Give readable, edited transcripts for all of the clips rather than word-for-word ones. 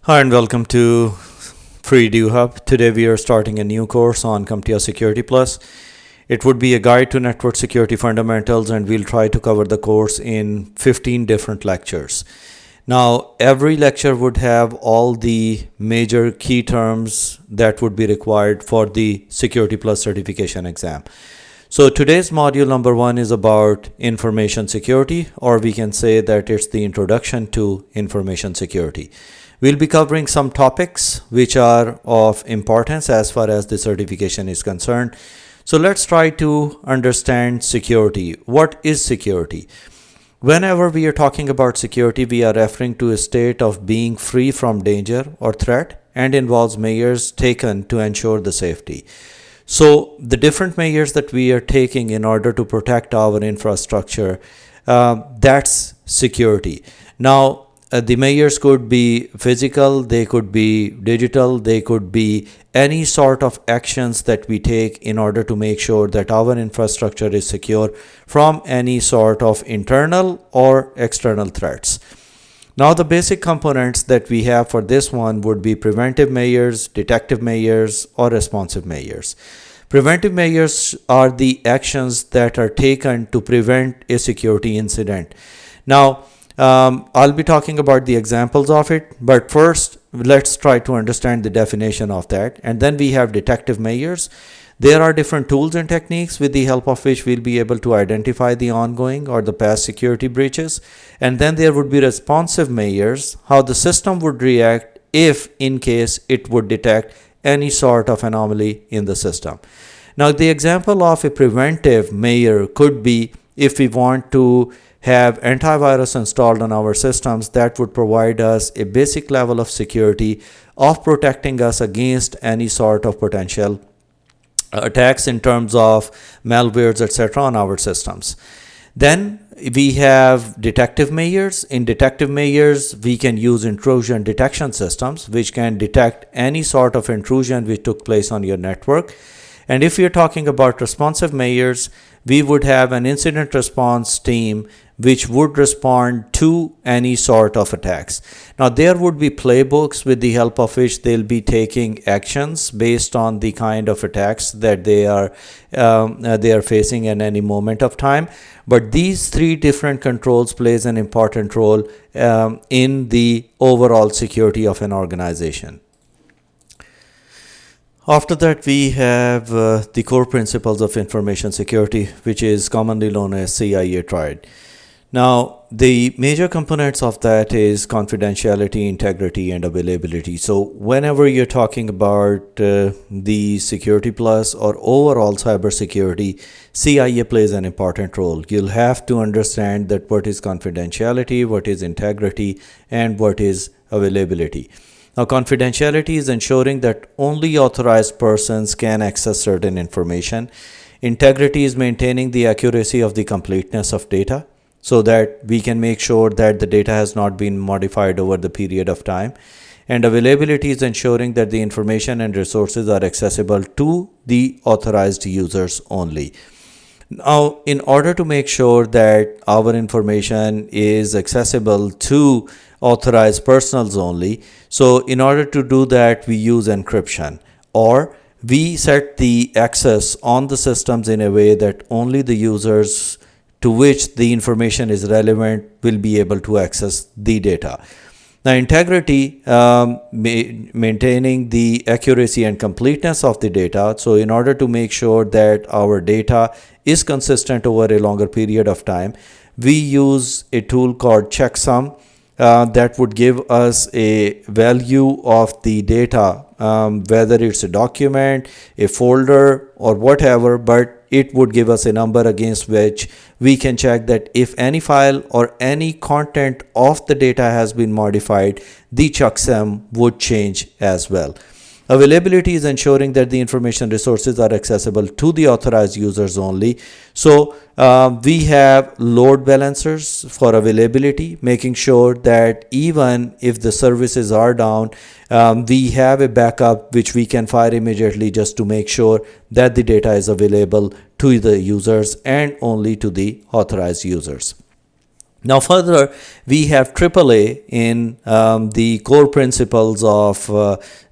Hi and welcome to Free Hub. Today we are starting a new course on CompTIA Security Plus. It would be a guide to network security fundamentals, and we'll try to cover the course in 15 different lectures. Now, every lecture would have all the major key terms that would be required for the Security Plus certification exam. So today's module number 1 is about information security, or we can say that it's the introduction to information security. We'll be covering some topics which are of importance as far as the certification is concerned. So let's try to understand security. What is security? Whenever we are talking about security, we are referring to a state of being free from danger or threat and involves measures taken to ensure the safety. So the different measures that we are taking in order to protect our infrastructure, that's security. Now, the measures could be physical, they could be digital, they could be any sort of actions that we take in order to make sure that our infrastructure is secure from any sort of internal or external threats. Now, the basic components that we have for this one would be preventive measures, detective measures, or responsive measures. Preventive measures are the actions that are taken to prevent a security incident. Now, I'll be talking about the examples of it, but first let's try to understand the definition of that. And then we have detective measures. There are different tools and techniques with the help of which we'll be able to identify the ongoing or the past security breaches. And then there would be responsive measures, how the system would react if in case it would detect any sort of anomaly in the system. Now, the example of a preventive measure could be if we want to have antivirus installed on our systems that would provide us a basic level of security of protecting us against any sort of potential attacks in terms of malwares, etc. on our systems. Then we have detective measures. In detective measures, we can use intrusion detection systems which can detect any sort of intrusion which took place on your network. And if you're talking about responsive measures, we would have an incident response team which would respond to any sort of attacks. Now, there would be playbooks with the help of which they'll be taking actions based on the kind of attacks that they are facing at any moment of time. But these three different controls plays an important role in the overall security of an organization. After that, we have the core principles of information security, which is commonly known as CIA triad. Now, the major components of that is confidentiality, integrity, and availability. So whenever you're talking about the Security Plus or overall cybersecurity, CIA plays an important role. You'll have to understand that what is confidentiality, what is integrity, and what is availability. Now, confidentiality is ensuring that only authorized persons can access certain information. Integrity is maintaining the accuracy of the completeness of data, so that we can make sure that the data has not been modified over the period of time. And availability is ensuring that the information and resources are accessible to the authorized users only. Now, in order to make sure that our information is accessible to authorized persons only, so in order to do that, we use encryption, or we set the access on the systems in a way that only the users to which the information is relevant will be able to access the data. Now, integrity, maintaining the accuracy and completeness of the data. So in order to make sure that our data is consistent over a longer period of time, we use a tool called checksum that would give us a value of the data, whether it's a document, a folder, or whatever, but it would give us a number against which we can check that if any file or any content of the data has been modified, the checksum would change as well. Availability is ensuring that the information resources are accessible to the authorized users only. So we have load balancers for availability, making sure that even if the services are down, we have a backup which we can fire immediately just to make sure that the data is available to the users and only to the authorized users. Now, further, we have AAA in the core principles of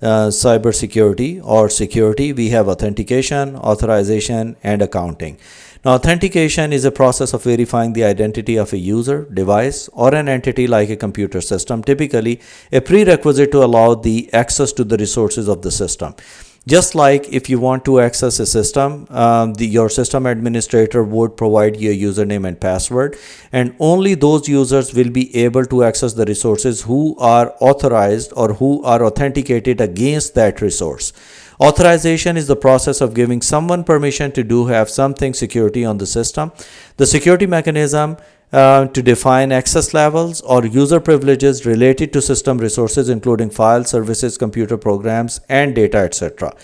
cybersecurity or security. We have authentication, authorization, and accounting. Now, authentication is a process of verifying the identity of a user, device, or an entity like a computer system, typically a prerequisite to allow the access to the resources of the system. Just like if you want to access a system, your system administrator would provide you a username and password, and only those users will be able to access the resources who are authorized or who are authenticated against that resource. Authorization is the process of giving someone permission to have something security on the system. The security mechanism to define access levels or user privileges related to system resources, including files, services, computer programs, and data, etc.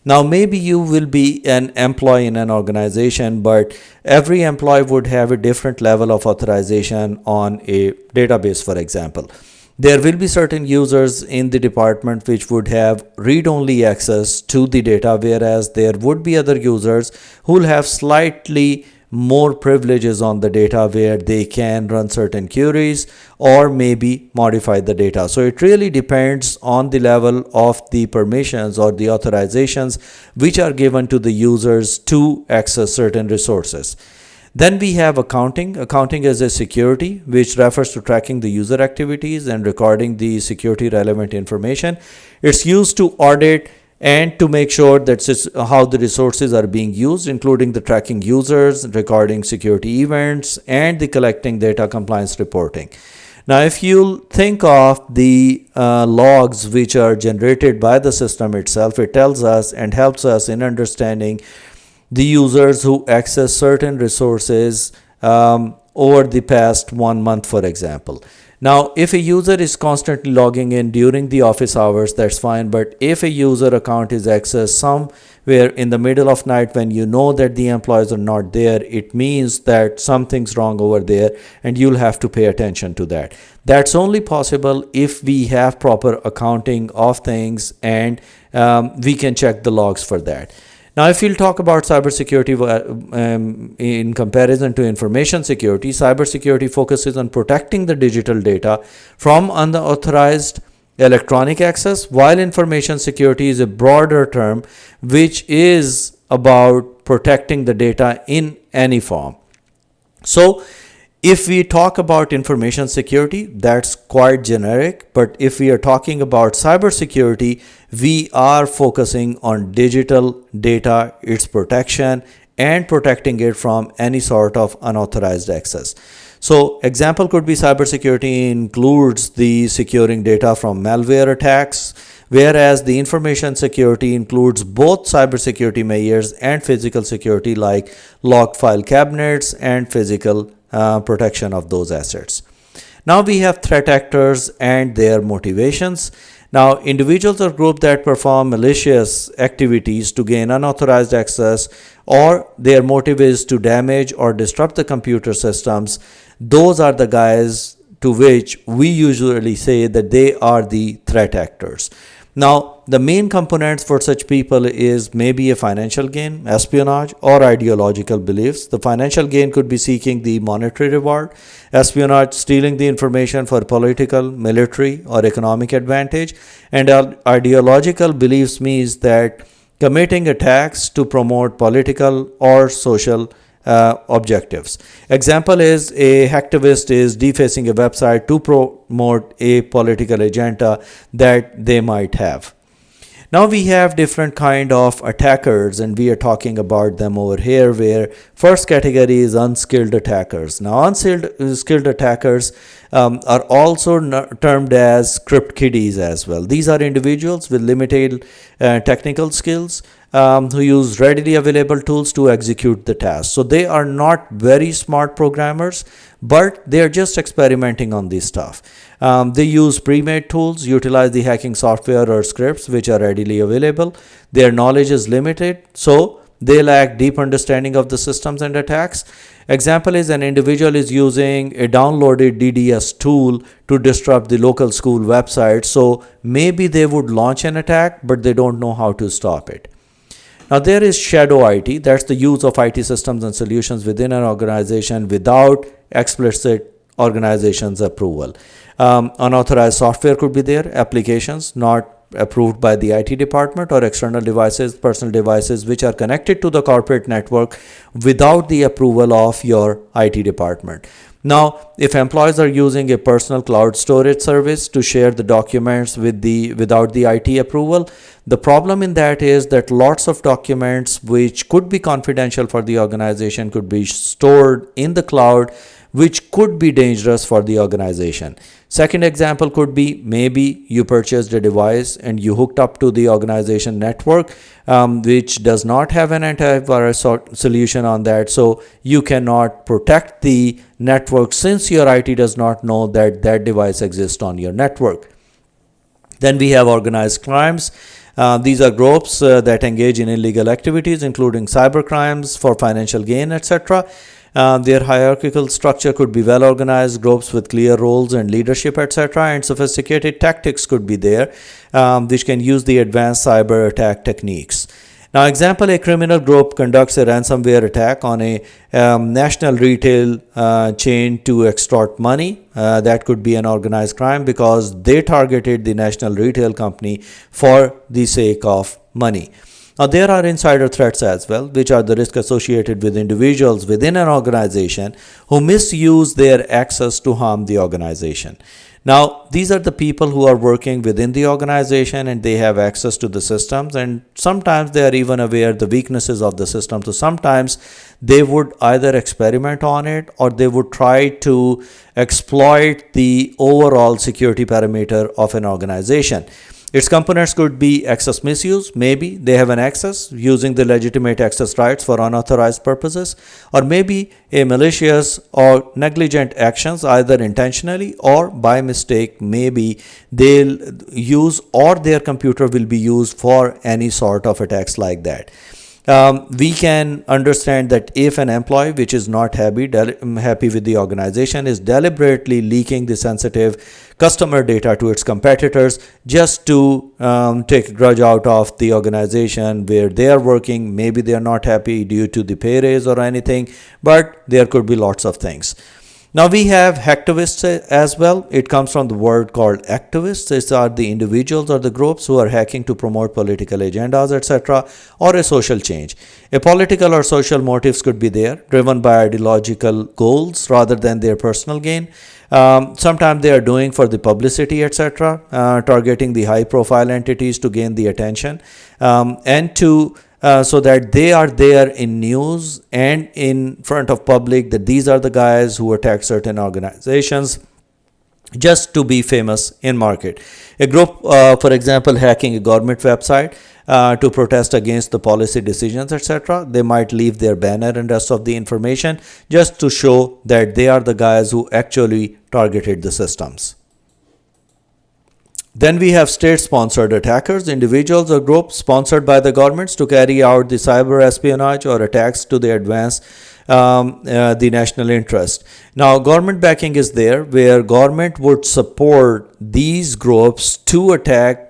Now, maybe you will be an employee in an organization, but every employee would have a different level of authorization on a database, for example. There will be certain users in the department which would have read-only access to the data, whereas there would be other users who will have slightly more privileges on the data where they can run certain queries or maybe modify the data. So it really depends on the level of the permissions or the authorizations which are given to the users to access certain resources. Then we have accounting. Accounting is a security which refers to tracking the user activities and recording the security relevant information. It's used to audit and to make sure that how the resources are being used, including the tracking users, recording security events, and the collecting data compliance reporting. Now, if you think of the logs which are generated by the system itself, it tells us and helps us in understanding the users who access certain resources over the past 1 month, for example. Now, if a user is constantly logging in during the office hours, that's fine. But if a user account is accessed somewhere in the middle of night when you know that the employees are not there, it means that something's wrong over there and you'll have to pay attention to that. That's only possible if we have proper accounting of things and we can check the logs for that. Now, if we'll talk about cybersecurity in comparison to information security, cybersecurity focuses on protecting the digital data from unauthorized electronic access, while information security is a broader term which is about protecting the data in any form. So, if we talk about information security, that's quite generic. But if we are talking about cybersecurity, we are focusing on digital data, its protection, and protecting it from any sort of unauthorized access. So, example could be cybersecurity includes the securing data from malware attacks, whereas the information security includes both cybersecurity measures and physical security like locked file cabinets and physical protection of those assets. Now we have threat actors and their motivations. Now, individuals or groups that perform malicious activities to gain unauthorized access or their motive is to damage or disrupt the computer systems, those are the guys to which we usually say that they are the threat actors. Now, the main components for such people is maybe a financial gain, espionage, or ideological beliefs. The financial gain could be seeking the monetary reward, espionage, stealing the information for political, military, or economic advantage, and ideological beliefs means that committing attacks to promote political or social objectives. Example is a hacktivist is defacing a website to promote a political agenda that they might have. Now we have different kind of attackers and we are talking about them over here, where first category is unskilled attackers. Now unskilled attackers are also termed as script kiddies as well. These are individuals with limited technical skills who use readily available tools to execute the task. So they are not very smart programmers, but they are just experimenting on this stuff. They use pre-made tools, utilize the hacking software or scripts which are readily available. Their knowledge is limited, so they lack deep understanding of the systems and attacks. Example is an individual is using a downloaded DDoS tool to disrupt the local school website. So maybe they would launch an attack, but they don't know how to stop it. Now there is shadow IT, that's the use of IT systems and solutions within an organization without explicit organization's approval. Unauthorized software could be there, applications not approved by the IT department, or external devices, personal devices which are connected to the corporate network without the approval of your IT department. Now, if employees are using a personal cloud storage service to share the documents without the IT approval, the problem in that is that lots of documents which could be confidential for the organization could be stored in the cloud, which could be dangerous for the organization. Second example could be maybe you purchased a device and you hooked up to the organization network, which does not have an antivirus solution on that. So you cannot protect the network since your IT does not know that that device exists on your network. Then we have organized crimes. These are groups that engage in illegal activities, including cyber crimes for financial gain, etc. Their hierarchical structure could be well organized, groups with clear roles and leadership, etc. And sophisticated tactics could be there, which can use the advanced cyber attack techniques. Now, example, a criminal group conducts a ransomware attack on a national retail chain to extort money. That could be an organized crime because they targeted the national retail company for the sake of money. Now, there are insider threats as well, which are the risk associated with individuals within an organization who misuse their access to harm the organization. Now, these are the people who are working within the organization and they have access to the systems, and sometimes they are even aware of the weaknesses of the system. So sometimes they would either experiment on it or they would try to exploit the overall security parameter of an organization. Its components could be access misuse. Maybe they have an access using the legitimate access rights for unauthorized purposes, or maybe a malicious or negligent actions, either intentionally or by mistake. Maybe they'll use, or their computer will be used for any sort of attacks like that. We can understand that if an employee which is not happy with the organization is deliberately leaking the sensitive customer data to its competitors just to take a grudge out of the organization where they are working, maybe they are not happy due to the pay raise or anything, but there could be lots of things. Now we have hacktivists as well. It comes from the word called activists. These are the individuals or the groups who are hacking to promote political agendas, etc., or a social change. A political or social motives could be there, driven by ideological goals rather than their personal gain. Sometimes they are doing for the publicity, etc., targeting the high-profile entities to gain the attention, and to so that they are there in news and in front of public that these are the guys who attack certain organizations just to be famous in market. A group, for example, hacking a government website to protest against the policy decisions, etc. They might leave their banner and rest of the information just to show that they are the guys who actually targeted the systems. Then we have state-sponsored attackers, individuals or groups sponsored by the governments to carry out the cyber espionage or attacks to the advance the national interest. Now, government backing is there, where government would support these groups to attack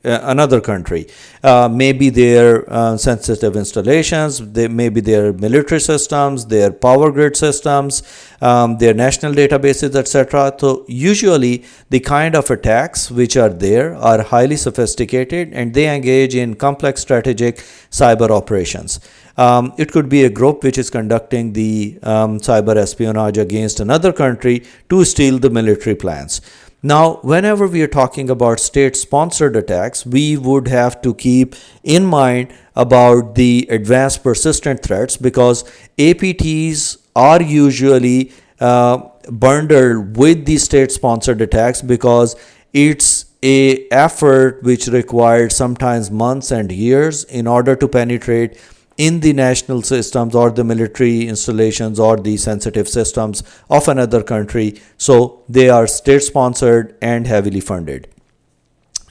another country. Maybe their sensitive installations, maybe their military systems, their power grid systems, their national databases, etc. So usually the kind of attacks which are there are highly sophisticated and they engage in complex strategic cyber operations. It could be a group which is conducting the cyber espionage against another country to steal the military plans. Now, whenever we are talking about state-sponsored attacks, we would have to keep in mind about the advanced persistent threats, because APTs are usually bundled with the state-sponsored attacks because it's a effort which required sometimes months and years in order to penetrate in the national systems or the military installations or the sensitive systems of another country. So they are state-sponsored and heavily funded.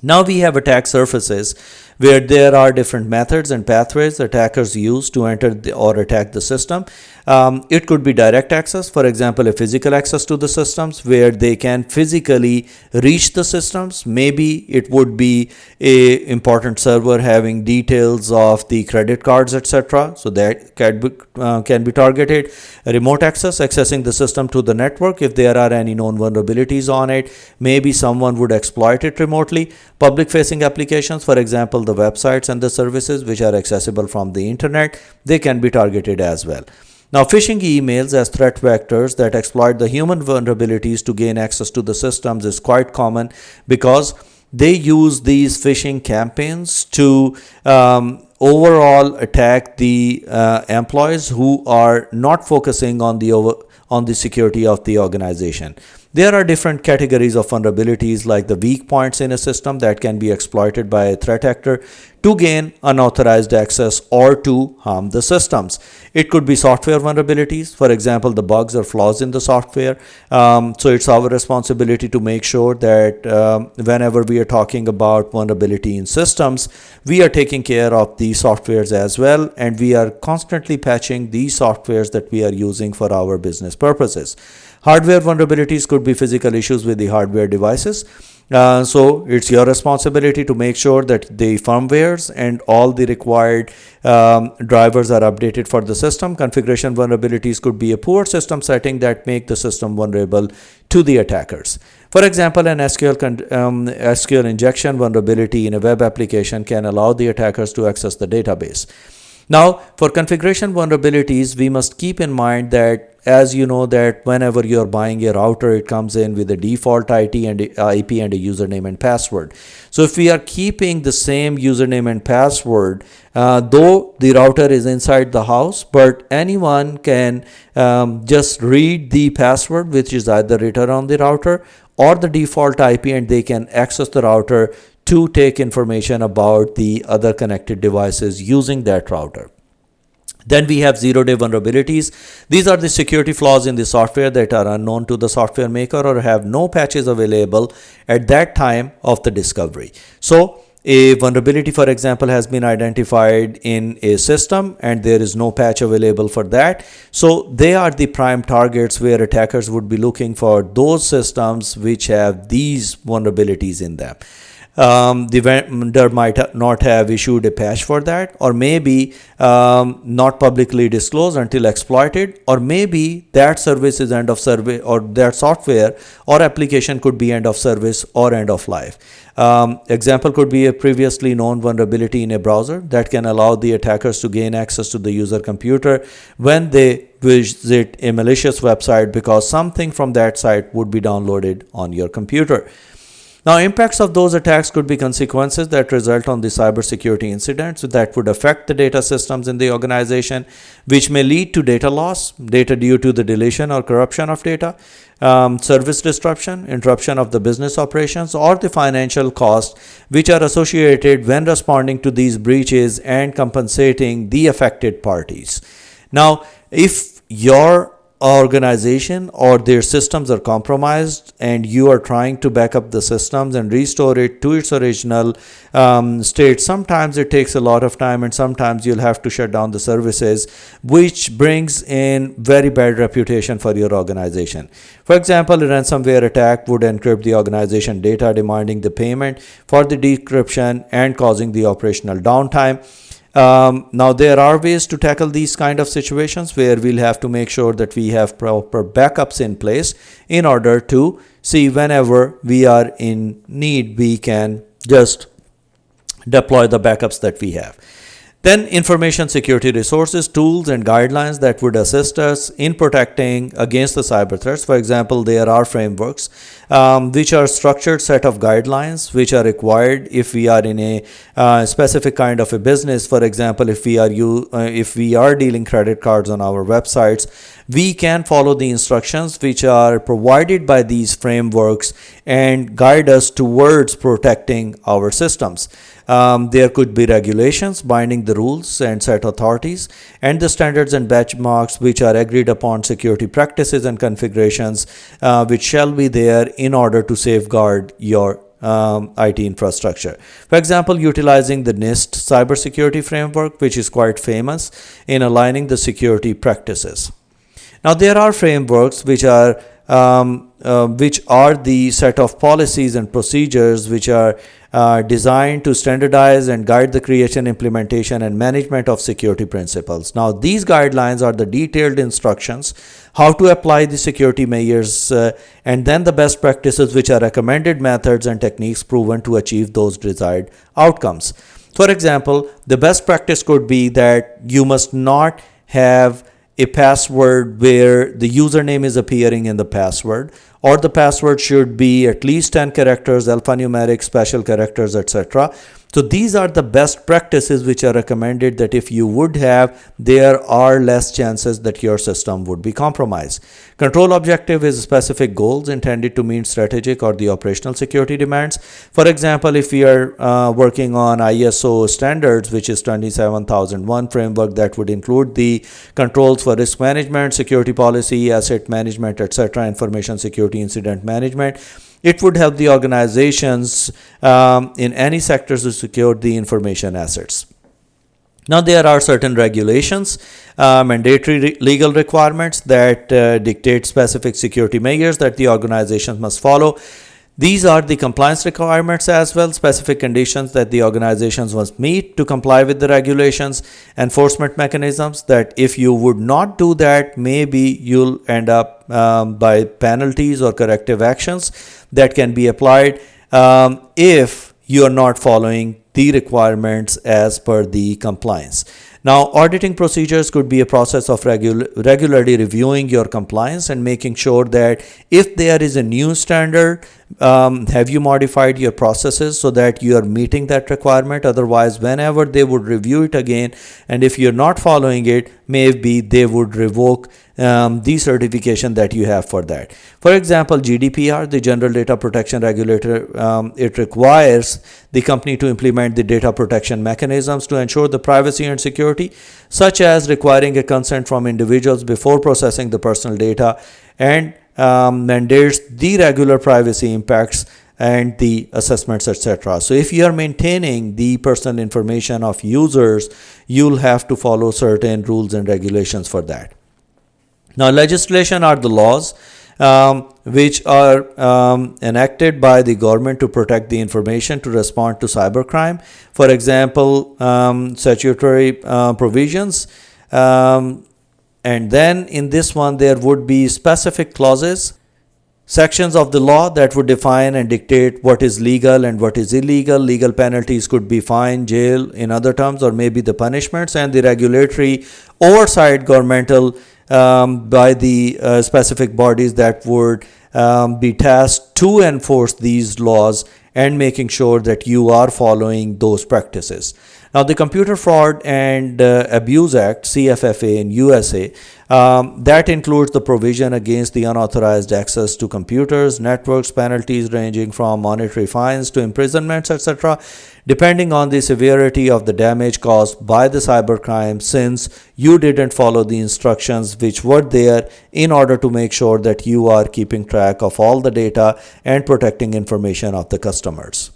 Now we have attack surfaces where there are different methods and pathways attackers use to enter or attack the system. It could be direct access, for example, a physical access to the systems where they can physically reach the systems. Maybe it would be a important server having details of the credit cards, etc. So that can be targeted. Remote access, accessing the system to the network if there are any known vulnerabilities on it. Maybe someone would exploit it remotely. Public facing applications, for example, the websites and the services which are accessible from the internet, they can be targeted as well. Now, phishing emails as threat vectors that exploit the human vulnerabilities to gain access to the systems is quite common because they use these phishing campaigns to overall attack the employees who are not focusing on the security of the organization. There are different categories of vulnerabilities like the weak points in a system that can be exploited by a threat actor to gain unauthorized access or to harm the systems. It could be software vulnerabilities, for example, the bugs or flaws in the software. So it's our responsibility to make sure that whenever we are talking about vulnerability in systems, we are taking care of the softwares as well, and we are constantly patching these softwares that we are using for our business purposes. Hardware vulnerabilities could be physical issues with the hardware devices. So it's your responsibility to make sure that the firmwares and all the required drivers are updated for the system. Configuration vulnerabilities could be a poor system setting that make the system vulnerable to the attackers. For example, an SQL injection vulnerability in a web application can allow the attackers to access the database. Now, for configuration vulnerabilities, we must keep in mind that, as you know, that whenever you're buying a router, it comes in with a default IP and a username and password. So if we are keeping the same username and password, though the router is inside the house, but anyone can just read the password, which is either written on the router or the default IP, and they can access the router to take information about the other connected devices using that router. Then we have zero-day vulnerabilities. These are the security flaws in the software that are unknown to the software maker or have no patches available at that time of the discovery. So a vulnerability, for example, has been identified in a system and there is no patch available for that. So they are the prime targets where attackers would be looking for those systems which have these vulnerabilities in them. The vendor might not have issued a patch for that, or maybe not publicly disclosed until exploited, or maybe that service is end of service, or that software or application could be end of service or end of life. Example could be a previously known vulnerability in a browser that can allow the attackers to gain access to the user computer when they visit a malicious website because something from that site would be downloaded on your computer. Now, impacts of those attacks could be consequences that result on the cybersecurity incidents that would affect the data systems in the organization, which may lead to data loss, data due to the deletion or corruption of data, service disruption, interruption of the business operations, or the financial costs which are associated when responding to these breaches and compensating the affected parties. Now, if your organization or their systems are compromised and you are trying to back up the systems and restore it to its original state, sometimes it takes a lot of time and sometimes you'll have to shut down the services, which brings in very bad reputation for your organization. For example, a ransomware attack would encrypt the organization data, demanding the payment for the decryption and causing the operational downtime. Now, there are ways to tackle these kind of situations where we'll have to make sure that we have proper backups in place in order to see whenever we are in need, we can just deploy the backups that we have. Then information security resources, tools, and guidelines that would assist us in protecting against the cyber threats. For example, there are frameworks which are structured set of guidelines which are required if we are in a specific kind of a business. For example, if we are dealing credit cards on our websites, we can follow the instructions which are provided by these frameworks and guide us towards protecting our systems. There could be regulations binding the rules and set authorities and the standards and benchmarks which are agreed upon security practices and configurations which shall be there in order to safeguard your IT infrastructure. For example, utilizing the NIST cybersecurity framework, which is quite famous in aligning the security practices. Now there are frameworks which are the set of policies and procedures which are designed to standardize and guide the creation, implementation, and management of security principles. Now, these guidelines are the detailed instructions how to apply the security measures and then the best practices, which are recommended methods and techniques proven to achieve those desired outcomes. For example, the best practice could be that you must not have a password where the username is appearing in the password, or the password should be at least 10 characters, alphanumeric, special characters, etc. So these are the best practices which are recommended that if you would have, there are less chances that your system would be compromised. Control objective is specific goals intended to meet strategic or the operational security demands. For example, if we are working on ISO standards, which is 27001 framework, that would include the controls for risk management, security policy, asset management, etc., information security, incident management. It would help the organizations in any sectors to secure the information assets. Now, there are certain regulations, mandatory legal requirements that dictate specific security measures that the organizations must follow. These are the compliance requirements as well, specific conditions that the organizations must meet to comply with the regulations, enforcement mechanisms that if you would not do that, maybe you'll end up by penalties or corrective actions that can be applied if you are not following the requirements as per the compliance. Now, auditing procedures could be a process of regularly reviewing your compliance and making sure that if there is a new standard, have you modified your processes so that you are meeting that requirement? Otherwise, whenever they would review it again, and if you're not following it, maybe they would revoke the certification that you have for that. For example, GDPR, the General Data Protection Regulator, it requires the company to implement the data protection mechanisms to ensure the privacy and security, such as requiring a consent from individuals before processing the personal data, and mandates the regular privacy impacts and the assessments, etc. So if you are maintaining the personal information of users, you'll have to follow certain rules and regulations for that. Now, legislation are the laws which are enacted by the government to protect the information to respond to cybercrime. For example, statutory provisions. And then in this one, there would be specific clauses, sections of the law that would define and dictate what is legal and what is illegal. Legal penalties could be fine, jail in other terms, or maybe the punishments, and the regulatory oversight governmental by the specific bodies that would be tasked to enforce these laws and making sure that you are following those practices. Now, the Computer Fraud and Abuse Act, CFFA in USA, that includes the provision against the unauthorized access to computers, networks, penalties ranging from monetary fines to imprisonments, etc., depending on the severity of the damage caused by the cybercrime, since you didn't follow the instructions which were there in order to make sure that you are keeping track of all the data and protecting information of the customers.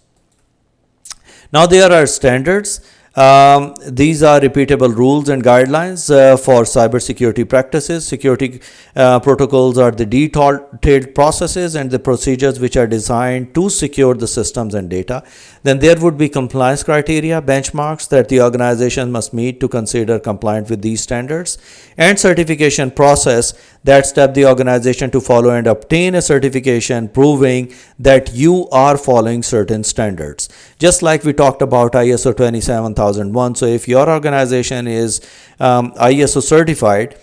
Now, there are standards. These are repeatable rules and guidelines for cybersecurity practices. Security protocols are the detailed processes and the procedures which are designed to secure the systems and data. Then there would be compliance criteria, benchmarks that the organization must meet to consider compliant with these standards, and certification process that step the organization to follow and obtain a certification proving that you are following certain standards. Just like we talked about ISO 27001. So if your organization is ISO certified,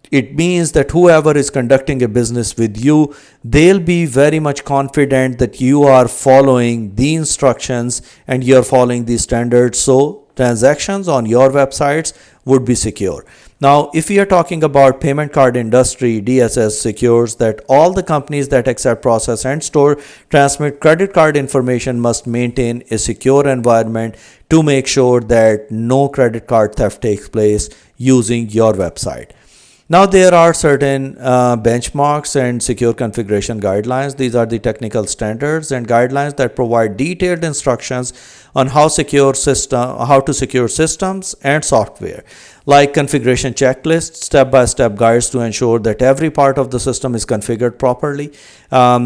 it means that whoever is conducting a business with you, they'll be very much confident that you are following the instructions and you're following the standards. So transactions on your websites would be secure. Now, if we are talking about payment card industry, DSS secures that all the companies that accept, process, and store, transmit credit card information must maintain a secure environment to make sure that no credit card theft takes place using your website. Now there are certain benchmarks and secure configuration guidelines. These are the technical standards and guidelines that provide detailed instructions on how to secure systems and software, like configuration checklists, step-by-step guides to ensure that every part of the system is configured properly,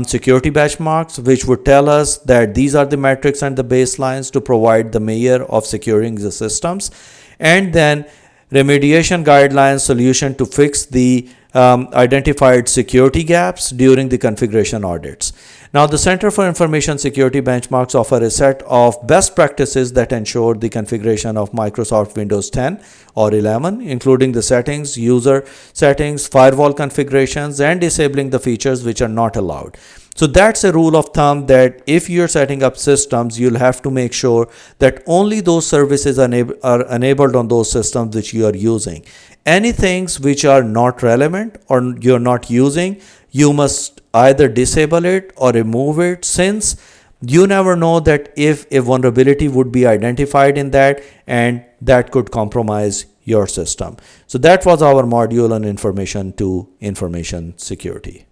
security benchmarks, which would tell us that these are the metrics and the baselines to provide the measure of securing the systems, and then remediation guidelines solution to fix the identified security gaps during the configuration audits. Now, the Center for Information Security benchmarks offer a set of best practices that ensure the configuration of Microsoft Windows 10 or 11, including the settings, user settings, firewall configurations, and disabling the features which are not allowed. So that's a rule of thumb that if you're setting up systems, you'll have to make sure that only those services are enabled on those systems which you are using. Any things which are not relevant or you're not using, you must either disable it or remove it, since you never know that if a vulnerability would be identified in that and that could compromise your system. So that was our module on information to information security.